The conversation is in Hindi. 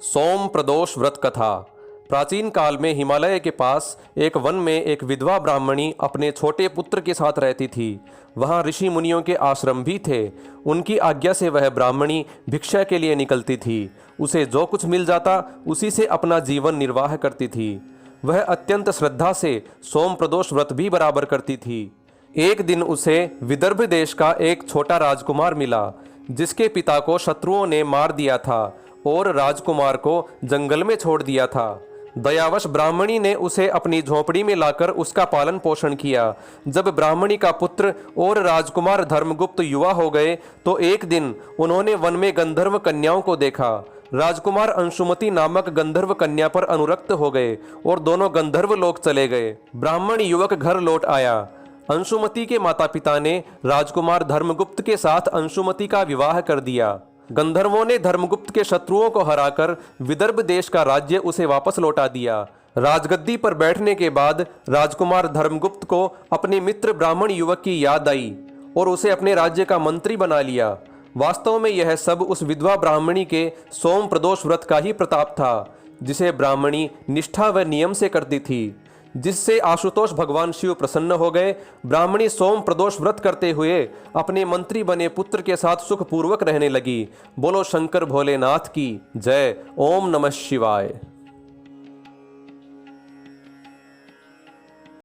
सोम प्रदोष व्रत कथा। प्राचीन काल में हिमालय के पास एक वन में एक विधवा ब्राह्मणी अपने छोटे पुत्र के साथ रहती थी। वहाँ ऋषि मुनियों के आश्रम भी थे। उनकी आज्ञा से वह ब्राह्मणी भिक्षा के लिए निकलती थी। उसे जो कुछ मिल जाता उसी से अपना जीवन निर्वाह करती थी। वह अत्यंत श्रद्धा से सोम प्रदोष व्रत भी बराबर करती थी। एक दिन उसे विदर्भ देश का एक छोटा राजकुमार मिला, जिसके पिता को शत्रुओं ने मार दिया था और राजकुमार को जंगल में छोड़ दिया था। दयावश ब्राह्मणी ने उसे अपनी झोपड़ी में लाकर उसका पालन पोषण किया। जब ब्राह्मणी का पुत्र और राजकुमार धर्मगुप्त युवा हो गए तो एक दिन उन्होंने वन में गंधर्व कन्याओं को देखा। राजकुमार अंशुमति नामक गंधर्व कन्या पर अनुरक्त हो गए और दोनों गंधर्व लोक चले गए। ब्राह्मण युवक घर लौट आया। अंशुमति के माता पिता ने राजकुमार धर्मगुप्त के साथ अंशुमति का विवाह कर दिया। गंधर्वों ने धर्मगुप्त के शत्रुओं को हराकर विदर्भ देश का राज्य उसे वापस लौटा दिया। राजगद्दी पर बैठने के बाद राजकुमार धर्मगुप्त को अपने मित्र ब्राह्मण युवक की याद आई और उसे अपने राज्य का मंत्री बना लिया। वास्तव में यह सब उस विधवा ब्राह्मणी के सोम प्रदोष व्रत का ही प्रताप था, जिसे ब्राह्मणी निष्ठा व नियम से करती थी, जिससे आशुतोष भगवान शिव प्रसन्न हो गए। ब्राह्मणी सोम प्रदोष व्रत करते हुए अपने मंत्री बने पुत्र के साथ सुखपूर्वक रहने लगी। बोलो शंकर भोलेनाथ की जय। ओम नमः शिवाय।